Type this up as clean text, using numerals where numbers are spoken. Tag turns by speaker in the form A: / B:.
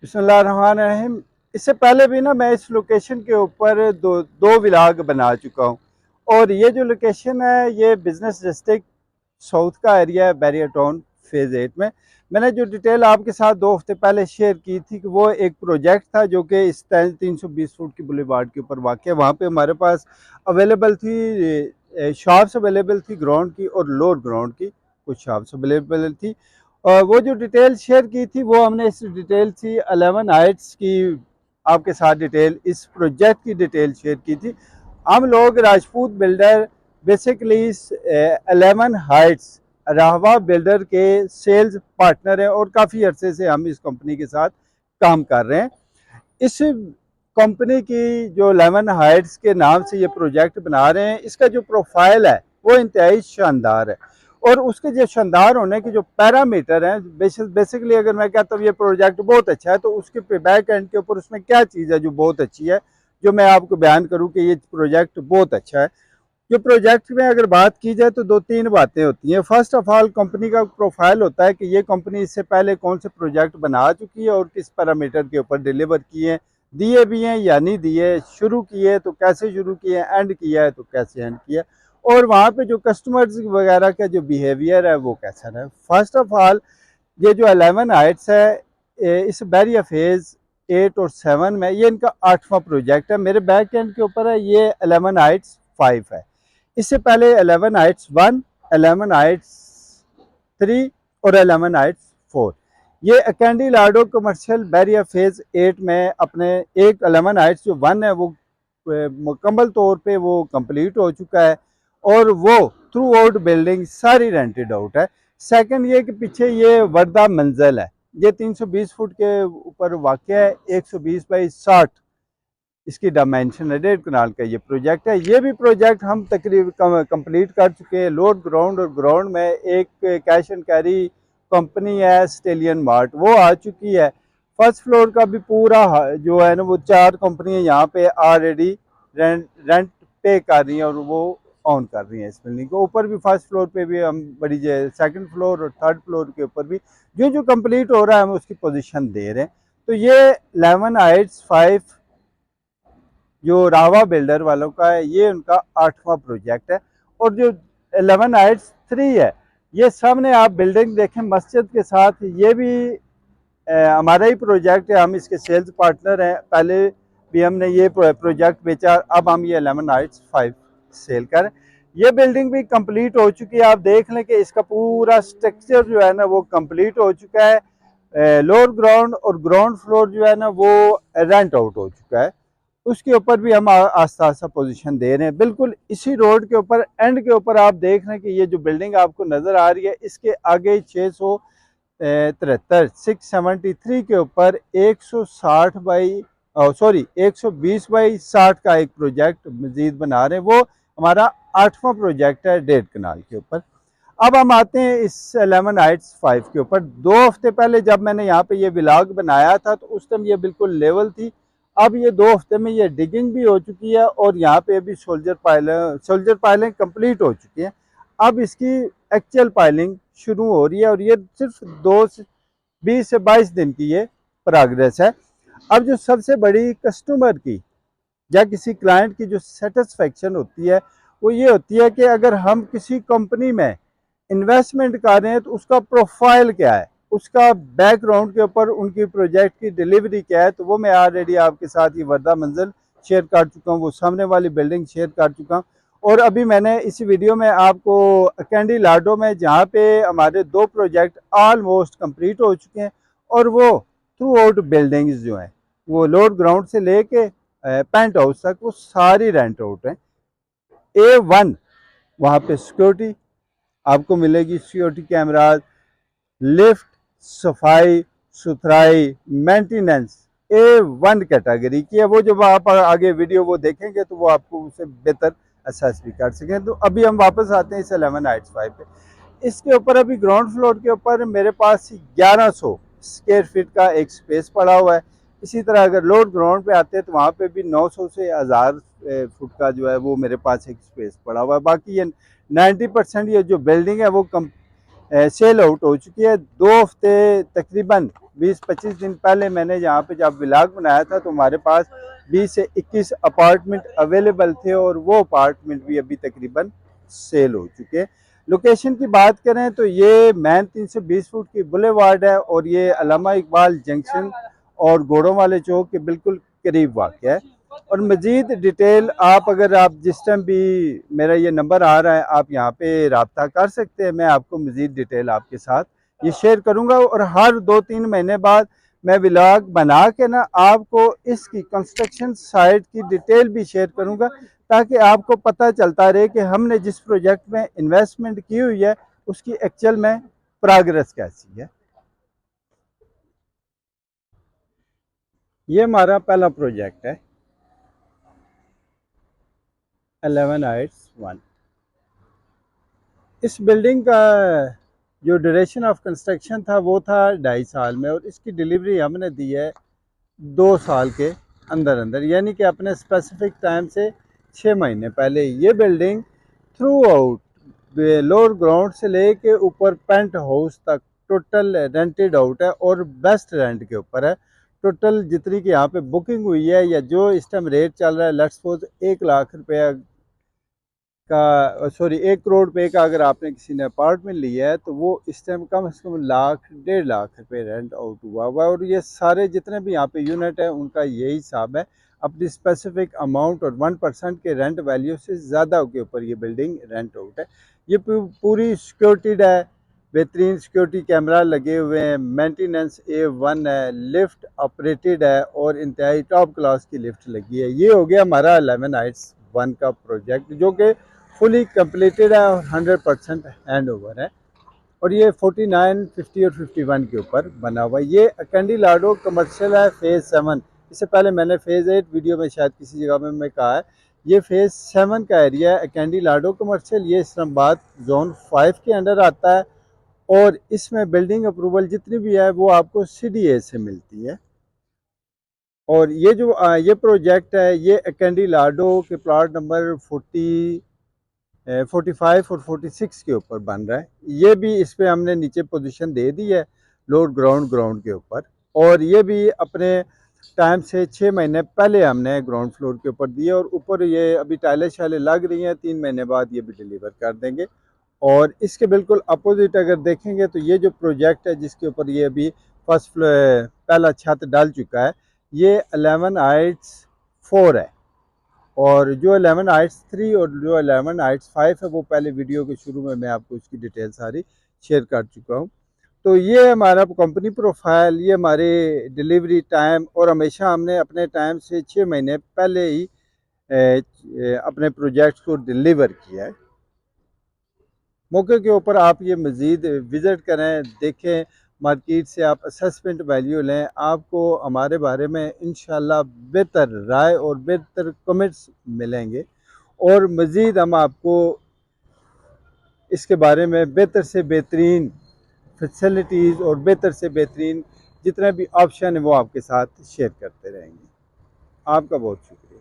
A: बिस्मिल्लाहिर्रहमानिर्रहीम। इससे पहले भी ना मैं इस लोकेशन के ऊपर दो व्लॉग बना चुका हूँ। और ये जो लोकेशन है ये बिज़नेस डिस्ट्रिक्ट साउथ का एरिया है, बैरियर टाउन फेज़ 8 में। मैंने जो डिटेल आपके साथ 2 हफ्ते पहले शेयर की थी कि वो एक प्रोजेक्ट था जो कि इस 320 फुट की बुलेवार्ड के ऊपर वाक़ है। वहाँ पे हमारे पास अवेलेबल थी शॉप्स अवेलेबल थी ग्राउंड की और लोअर ग्राउंड की कुछ शॉप्स अवेलेबल थी। और वो जो डिटेल शेयर की थी वो हमने इस डिटेल थी 11 हाइट्स की आपके साथ डिटेल इस प्रोजेक्ट की डिटेल शेयर की थी। हम लोग राजपूत बिल्डर बेसिकली 11 हाइट्स राहवा बिल्डर के सेल्स पार्टनर हैं और काफ़ी अरसे से हम इस कंपनी के साथ काम कर रहे हैं। इस कंपनी की जो 11 हाइट्स के नाम से ये प्रोजेक्ट बना रहे हैं, इसका जो प्रोफाइल है वो इंतहाई शानदार है। और उसके जो शानदार होने के जो पैरामीटर हैं, बेसिकली अगर मैं कहता हूँ ये प्रोजेक्ट बहुत अच्छा है, तो उसके बैक एंड के ऊपर उसमें क्या चीज़ है जो बहुत अच्छी है, जो मैं आपको बयान करूँ कि ये प्रोजेक्ट बहुत अच्छा है। जो प्रोजेक्ट में अगर बात की जाए तो 2-3 बातें होती हैं। फर्स्ट ऑफ ऑल कंपनी का प्रोफाइल होता है कि ये कंपनी इससे पहले कौन से प्रोजेक्ट बना चुकी है और किस पैरामीटर के ऊपर डिलीवर किए हैं, दिए भी हैं या नहीं दिए, शुरू किए तो कैसे शुरू किए, एंड किया है तो कैसे एंड किया, और वहाँ पे जो कस्टमर्स वगैरह का जो बिहेवियर है वो कैसा है। फर्स्ट ऑफ ऑल ये जो 11 हाइट्स है इस बैरियर फेज 8 और 7 में ये इनका 8वां प्रोजेक्ट है। मेरे बैक एंड के ऊपर है ये 11 हाइट्स 5 है। इससे पहले 11 हाइट्स 1, 11 हाइट्स 3 और 11 हाइट्स 4 ये कैंडी लाडो कमर्शियल बैरियर फेज 8 में अपने एक 11 हाइट्स जो 1 है वो मुकम्मल तौर पे वो कंप्लीट हो चुका है और वो थ्रू आउट बिल्डिंग सारी रेंटेड आउट है। सेकंड ये कि पीछे ये वर्दा मंजिल है, ये 320 फुट के ऊपर वाक़या है, 120 बाई 60 इसकी डायमेंशन है, 1.5 कनाल का ये प्रोजेक्ट है। ये भी प्रोजेक्ट हम तकरीबन कंप्लीट कर चुके हैं। लोड ग्राउंड और ग्राउंड में एक कैश एंड कैरी कंपनी है स्टेलियन मार्ट, वो आ चुकी है। फर्स्ट फ्लोर का भी पूरा जो है ना वो 4 कंपनियां यहाँ पे ऑलरेडी रेंट पे कर रही हैं और वो ऑन कर रही हैं इस बिल्डिंग को। ऊपर भी फर्स्ट फ्लोर पे भी हम बड़ी सेकंड फ्लोर और थर्ड फ्लोर के ऊपर भी जो जो कंप्लीट हो रहा है हम उसकी पोजीशन दे रहे हैं। तो ये 11 हाइट्स 5 जो रावा बिल्डर वालों का है ये उनका 8वां प्रोजेक्ट है। और जो 11 हाइट्स 3 है ये सामने आप बिल्डिंग देखें मस्जिद के साथ, ये भी हमारा ही प्रोजेक्ट है, हम इसके सेल्स पार्टनर हैं। पहले भी हमने ये प्रोजेक्ट बेचा, अब हम ये 11 हाइट्स 5 सेल कर। ये बिल्डिंग भी कंप्लीट हो चुकी है। आप देख लें कि इसका पूरा स्ट्रक्चर जो है ना वो कंप्लीट हो चुका है। लोअर ग्राउंड और ग्राउंड फ्लोर जो है ना वो रेंट आउट हो चुका है। उसके ऊपर भी हम आस्ता आस्ता पोजीशन दे रहे हैं। बिल्कुल इसी रोड के ऊपर एंड के ऊपर आप देख रहे हैं कि ये जो बिल्डिंग आपको नज़र आ रही है इसके आगे 673 673 के ऊपर 160 बाई 120 बाई 60 का एक प्रोजेक्ट मजीद बना रहे हैं। वो हमारा 8वां प्रोजेक्ट है 1.5 कनाल के ऊपर। अब हम आते हैं इस 11 हाइट्स 5 के ऊपर। 2 हफ्ते पहले जब मैंने यहाँ पे ये व्लॉग बनाया था तो उस टाइम ये बिल्कुल लेवल थी। अब ये 2 हफ्ते में ये डिगिंग भी हो चुकी है और यहाँ पे अभी सोल्जर पाइलें कंप्लीट हो चुकी हैं। अब इसकी एक्चुअल पाइलिंग शुरू हो रही है और ये सिर्फ 20 से 22 दिन की ये प्रोग्रेस है। अब जो सबसे बड़ी कस्टमर की या किसी क्लाइंट की जो सेटिस्फेक्शन होती है वो ये होती है कि अगर हम किसी कंपनी में इन्वेस्टमेंट कर रहे हैं तो उसका प्रोफाइल क्या है, उसका बैकग्राउंड के ऊपर उनकी प्रोजेक्ट की डिलीवरी क्या है। तो वो मैं ऑलरेडी आपके साथ ये वर्दा मंजिल शेयर कर चुका हूँ, वो सामने वाली बिल्डिंग शेयर कर चुका हूँ। और अभी मैंने इस वीडियो में आपको कैंडी लाडो में जहाँ पे हमारे 2 प्रोजेक्ट ऑलमोस्ट कंप्लीट हो चुके हैं और वो थ्रू आउट बिल्डिंग्स जो हैं वो लोड ग्राउंड से लेके पेंट हाउस तक वो सारी रेंट आउट हैं। A1 वहाँ पे सिक्योरिटी आपको मिलेगी, सिक्योरिटी कैमराज, लिफ्ट, सफाई सुथराई, मेंटेनेंस A1 कैटेगरी की है। वो जब आप आगे वीडियो वो देखेंगे तो वो आपको उसे बेहतर असेस भी कर सकें। तो अभी हम वापस आते हैं इस 11 हाइट्स 5 पे। इसके ऊपर अभी ग्राउंड फ्लोर के ऊपर मेरे पास 1100 स्क्वायर फीट का एक स्पेस पड़ा हुआ है। इसी तरह अगर लोड ग्राउंड पे आते हैं तो वहाँ पे भी 900 से 1000 फुट का जो है वो मेरे पास एक स्पेस पड़ा हुआ है। बाकी ये 90% ये जो बिल्डिंग है वो सेल आउट हो चुकी है। 2 हफ्ते तकरीबन 20-25 दिन पहले मैंने यहाँ पे जब व्लॉग बनाया था तो हमारे पास 20 से 21 अपार्टमेंट अवेलेबल थे और वो अपार्टमेंट भी अभी तकरीबन सेल हो चुके हैं। लोकेशन की बात करें तो ये मैन 320 फुट की बुलेवार्ड है और ये अल्लामा इकबाल जंक्शन और घोड़ों वाले चौक के बिल्कुल करीब वाक़ है। और मज़ीद डिटेल आप अगर आप जिस टाइम भी मेरा ये नंबर आ रहा है आप यहाँ पे रब्ता कर सकते हैं, मैं आपको मज़ीद डिटेल आपके साथ ये शेयर करूँगा। और हर 2-3 महीने बाद मैं व्लॉग बना के ना आपको इसकी कंस्ट्रक्शन साइट की डिटेल भी शेयर करूँगा ताकि आपको पता चलता रहे कि हमने जिस प्रोजेक्ट में इन्वेस्टमेंट की हुई है उसकी एक्चुअल में प्रोग्रेस कैसी है। ये हमारा पहला प्रोजेक्ट है 11 हाइट्स 1। इस बिल्डिंग का जो ड्यूरेशन ऑफ कंस्ट्रक्शन था वो था 2.5 साल में और इसकी डिलीवरी हमने दी है 2 साल के अंदर अंदर, यानी कि अपने स्पेसिफिक टाइम से 6 महीने पहले। ये building through out lower ground से लेके ऊपर पेंट हाउस तक टोटल रेंटेड आउट है और बेस्ट रेंट के ऊपर है। टोटल जितनी की यहाँ पे बुकिंग हुई है या जो इस टाइम रेट चल रहा है, लेट्स सपोज 1 लाख रुपया का, सॉरी 1 करोड़ रुपए का अगर आपने किसी ने अपार्टमेंट लिया है तो वो इस टाइम कम से कम 1-1.5 लाख रुपए रेंट आउट हुआ हुआ है। और ये सारे जितने भी यहाँ पे यूनिट है उनका यही हिसाब है, अपनी स्पेसिफिक अमाउंट और 1% के रेंट वैल्यू से ज़्यादा के ऊपर ये बिल्डिंग रेंट आउट है। ये पूरी सिक्योरिटीड है, बेहतरीन सिक्योरिटी कैमरा लगे हुए हैं, मेंटेनेंस A1 है, लिफ्ट ऑपरेटेड है और इंतहाई टॉप क्लास की लिफ्ट लगी है। ये हो गया हमारा 11 हाइट्स 1 का प्रोजेक्ट जो कि फुली कंप्लीटेड है और 100% हैंड ओवर है। और ये 49, 50 और 51 के ऊपर बना हुआ है। ये कैंडिलाडो कमर्शियल है फेज़ 7। इससे पहले मैंने फेज़ 8 वीडियो में शायद किसी जगह में मैं कहा है, ये फेज़ 7 का एरिया है कैंडिलाडो कमर्शियल। ये इस्लामाबाद जोन 5 के अंडर आता है और इसमें बिल्डिंग अप्रूवल जितनी भी है वो आपको CDA से मिलती है। और ये जो ये प्रोजेक्ट है ये कैंडिलाडो के प्लॉट नंबर 45 और 46 के ऊपर बन रहा है। ये भी इस पर हमने नीचे पोजीशन दे दी है लोअर ग्राउंड के ऊपर, और ये भी अपने टाइम से 6 महीने पहले हमने ग्राउंड फ्लोर के ऊपर दिए और ऊपर ये अभी टाइलें शाइलें लग रही हैं, 3 महीने बाद ये भी डिलीवर कर देंगे। और इसके बिल्कुल अपोजिट अगर देखेंगे तो ये जो प्रोजेक्ट है जिसके ऊपर ये अभी फर्स्ट पहला छत डाल चुका है, ये 11 हाइट्स 4 है। और जो 11 हाइट्स 3 और जो 11 हाइट्स 5 है वो पहले वीडियो के शुरू में मैं आपको उसकी डिटेल सारी शेयर कर चुका हूँ। तो ये हमारा कंपनी प्रोफाइल, ये हमारे डिलीवरी टाइम, और हमेशा हमने अपने टाइम से 6 महीने पहले ही अपने प्रोजेक्ट्स को डिलीवर किया है। मौके के ऊपर आप ये मज़ीद विज़िट करें, देखें, मार्केट से आप असेसमेंट वैल्यू लें, आपको हमारे बारे में इंशाल्लाह बेहतर राय और बेहतर कमेंट्स मिलेंगे। और मज़ीद हम आपको इसके बारे में बेहतर से बेहतरीन फैसिलिटीज़ और बेहतर से बेहतरीन जितने भी ऑप्शन है वो आपके साथ शेयर करते रहेंगे। आपका बहुत शुक्रिया।